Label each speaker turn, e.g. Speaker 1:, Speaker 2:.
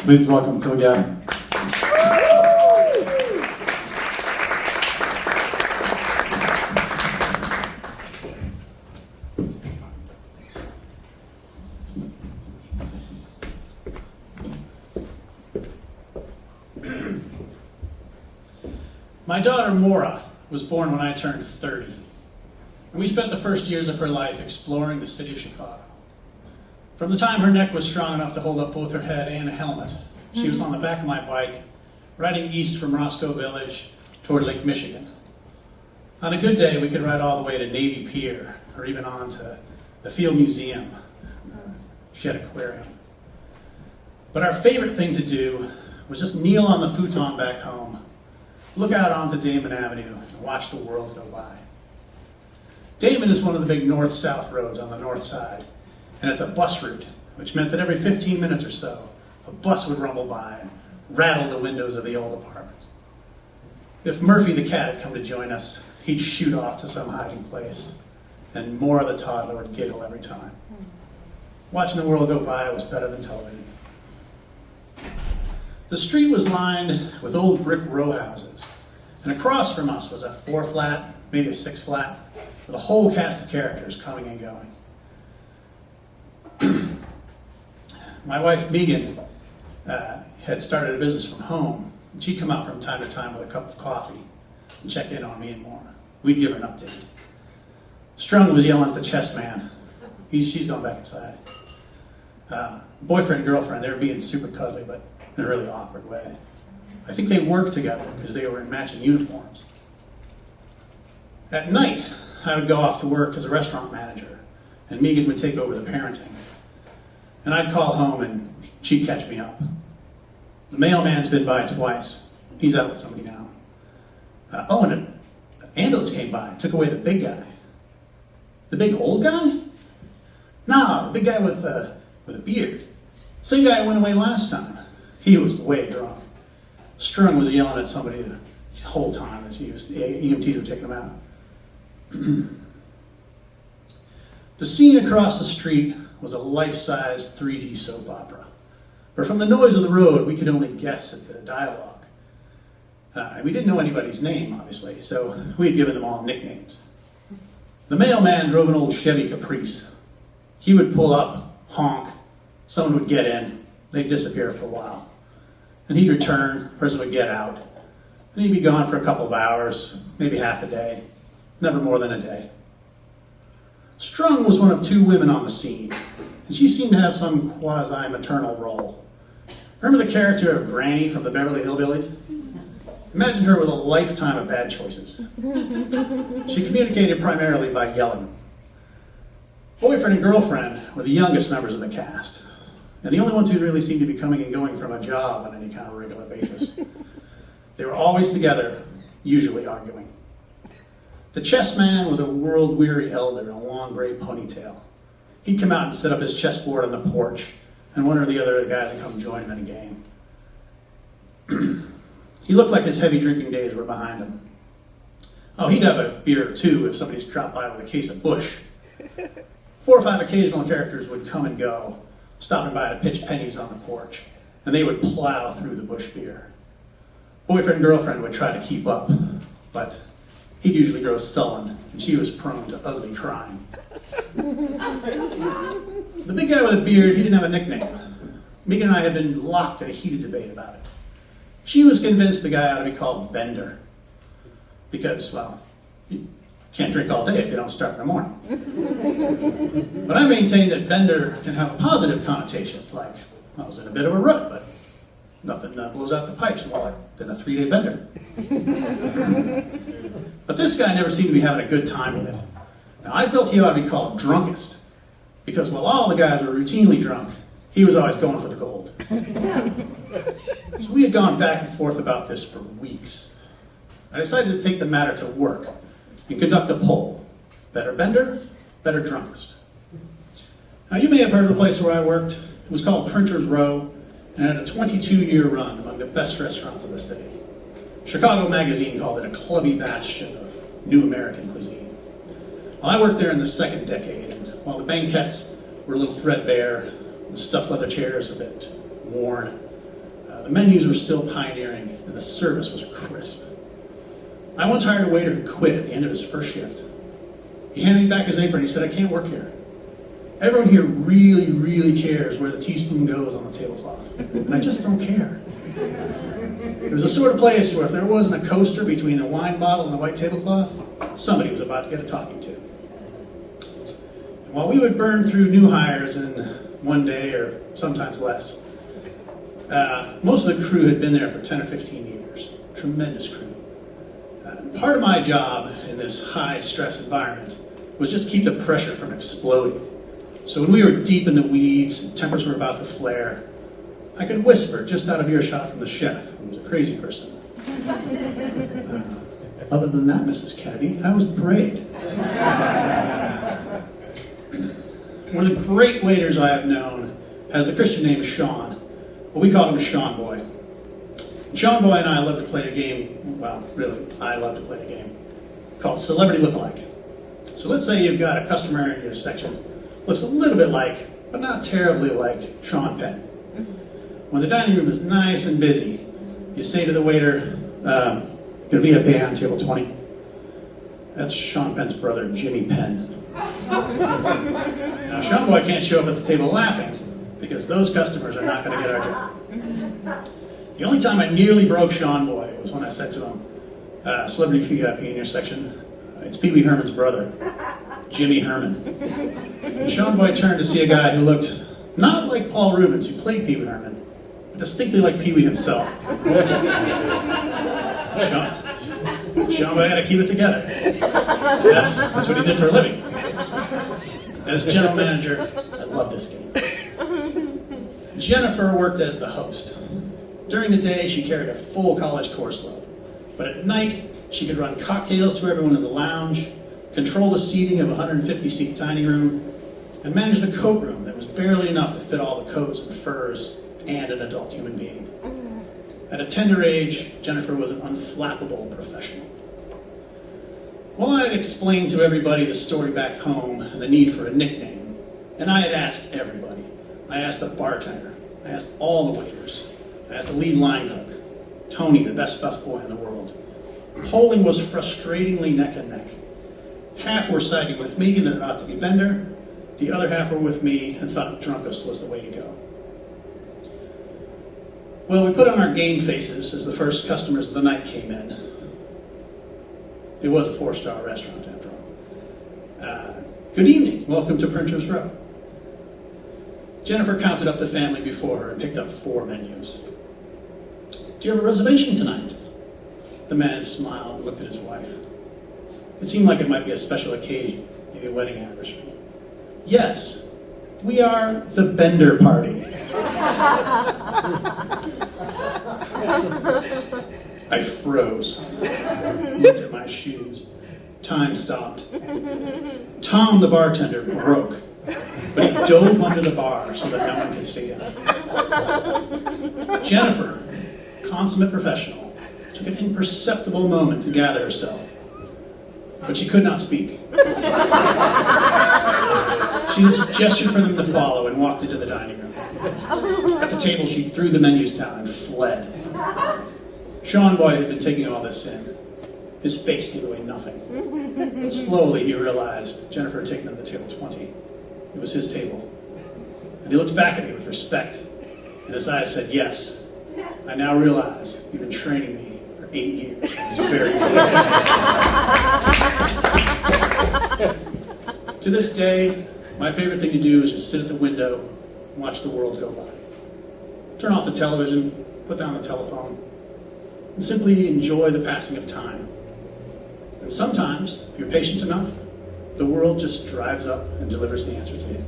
Speaker 1: Please welcome Gaven.
Speaker 2: My daughter, Maura, was born when I turned 30. And we spent the first years of her life exploring the city of Chicago. From the time her neck was strong enough to hold up both her head and a helmet, she was on the back of my bike, riding east from Roscoe Village toward Lake Michigan. On a good day, we could ride all the way to Navy Pier, or even on to the Field Museum, Shed Aquarium. But our favorite thing to do was just kneel on the futon back home, look out onto Damon Avenue, and watch the world go by. Damon is one of the big north-south roads on the north side, and it's a bus route, which meant that every 15 minutes or so, a bus would rumble by and rattle the windows of the old apartments. If Murphy the cat had come to join us, he'd shoot off to some hiding place, and Maura the toddler would giggle every time. Watching the world go by was better than television. The street was lined with old brick row houses, and across from us was a 4-flat, maybe a 6-flat, with a whole cast of characters coming and going. My wife, Megan, had started a business from home, and she'd come out from time to time with a cup of coffee and check in on me and Maura. We'd give her an update. Strung was yelling at the chess man. She's gone back inside. Boyfriend and girlfriend, they were being super cuddly, but in a really awkward way. I think they worked together because they were in matching uniforms. At night, I would go off to work as a restaurant manager, and Megan would take over the parenting. And I'd call home and she'd catch me up. The mailman's been by twice. He's out with somebody now. And an ambulance came by and took away the big guy. The big old guy? Nah, the big guy with a beard. Same guy who went away last time. He was way drunk. Strung was yelling at somebody the whole time that the EMTs were taking him out. The scene across the street was a life-size 3D soap opera. But from the noise of the road, we could only guess at the dialogue. And we didn't know anybody's name, obviously, so we had given them all nicknames. The mailman drove an old Chevy Caprice. He would pull up, honk, someone would get in, they'd disappear for a while. And he'd return, the person would get out, and he'd be gone for a couple of hours, maybe half a day, never more than a day. Strung was one of 2 women on the scene, and she seemed to have some quasi-maternal role. Remember the character of Granny from the Beverly Hillbillies? Imagine her with a lifetime of bad choices. She communicated primarily by yelling. Boyfriend and girlfriend were the youngest members of the cast, and the only ones who really seemed to be coming and going from a job on any kind of regular basis. They were always together, usually arguing. The chess man was a world-weary elder in a long gray ponytail. He'd come out and set up his chessboard on the porch, and one or the other of the guys would come join him in a game. He looked like his heavy drinking days were behind him. Oh, he'd have a beer or two if somebody's dropped by with a case of Busch. 4 or 5 occasional characters would come and go, stopping by to pitch pennies on the porch, and they would plow through the Busch beer. Boyfriend and girlfriend would try to keep up, but he'd usually grow sullen, and she was prone to ugly crying. The big guy with a beard, he didn't have a nickname. Megan and I had been locked in a heated debate about it. She was convinced the guy ought to be called Bender, because, well, you can't drink all day if you don't start in the morning. But I maintain that Bender can have a positive connotation, like, I was in a bit of a rut, but nothing blows out the pipes more than a 3-day bender. But this guy never seemed to be having a good time with it. Now, I felt he ought to be called Drunkest, because while all the guys were routinely drunk, he was always going for the gold. So we had gone back and forth about this for weeks. I decided to take the matter to work and conduct a poll. Better bender, better drunkest. Now, you may have heard of the place where I worked. It was called Printer's Row, and had a 22-year run among the best restaurants in the city. Chicago Magazine called it a clubby bastion of new American cuisine. Well, I worked there in the 2nd decade, and while the banquettes were a little threadbare, the stuffed leather chairs a bit worn, The menus were still pioneering, and the service was crisp. I once hired a waiter who quit at the end of his first shift. He handed me back his apron and he said, "I can't work here. Everyone here really, really cares where the teaspoon goes on the tablecloth, and I just don't care." It was the sort of place where if there wasn't a coaster between the wine bottle and the white tablecloth, somebody was about to get a talking to. And while we would burn through new hires in one day or sometimes less, most of the crew had been there for 10 or 15 years. Tremendous crew. Part of my job in this high-stress environment was just keep the pressure from exploding. So when we were deep in the weeds and tempers were about to flare, I could whisper just out of earshot from the chef, who was a crazy person. Other than that, Mrs. Kennedy, how was the parade? One of the great waiters I have known has the Christian name of Sean, but we called him Sean Boy. And Sean Boy and I love to play a game, well, really, I love to play a game, called Celebrity Lookalike. So let's say you've got a customer in your section, looks a little bit like, but not terribly like, Sean Penn. When the dining room is nice and busy, you say to the waiter, "Gonna be a band on table 20. That's Sean Penn's brother, Jimmy Penn. Now, Sean Boy can't show up at the table laughing, because those customers are not going to get our job. The only time I nearly broke Sean Boy was when I said to him, "Celebrity VIP in your section, it's Pee Wee Herman's brother, Jimmy Herman." And Sean Boy turned to see a guy who looked not like Paul Rubens, who played Pee Wee Herman, but distinctly like Pee Wee himself. Sean Boy had to keep it together. That's what he did for a living. As general manager, I love this game. Jennifer worked as the host. During the day, she carried a full college course load. But at night, she could run cocktails to everyone in the lounge, control the seating of a 150-seat dining room, and manage the coat room that was barely enough to fit all the coats and furs and an adult human being. At a tender age, Jennifer was an unflappable professional. Well, I had explained to everybody the story back home and the need for a nickname, and I had asked everybody. I asked the bartender, I asked all the waiters, I asked the lead line cook, Tony, the best busboy in the world. Polling was frustratingly neck and neck. Half were siding with me that it ought to be Bender, the other half were with me and thought drunkest was the way to go. Well, we put on our game faces as the first customers of the night came in. It was a 4-star restaurant after all. Good evening, welcome to Printer's Row. Jennifer counted up the family before her and picked up 4 menus. "Do you have a reservation tonight?" The man smiled and looked at his wife. It seemed like it might be a special occasion, maybe a wedding anniversary. "Yes, we are the Bender Party." I froze, looked at my shoes. Time stopped. Tom, the bartender, broke, but he dove under the bar so that no one could see him. Jennifer, consummate professional, took an imperceptible moment to gather herself, but she could not speak. She just gestured for them to follow and walked into the dining room. At the table, she threw the menus down and fled. Sean Boy had been taking all this in. His face gave away nothing. But slowly he realized Jennifer had taken him to table 20. It was his table. And he looked back at me with respect. And his eyes said, "Yes, I now realize you've been training me for 8 years." It was very good. To this day, my favorite thing to do is just sit at the window and watch the world go by. Turn off the television, put down the telephone, and simply enjoy the passing of time. And sometimes, if you're patient enough, the world just drives up and delivers the answer to you.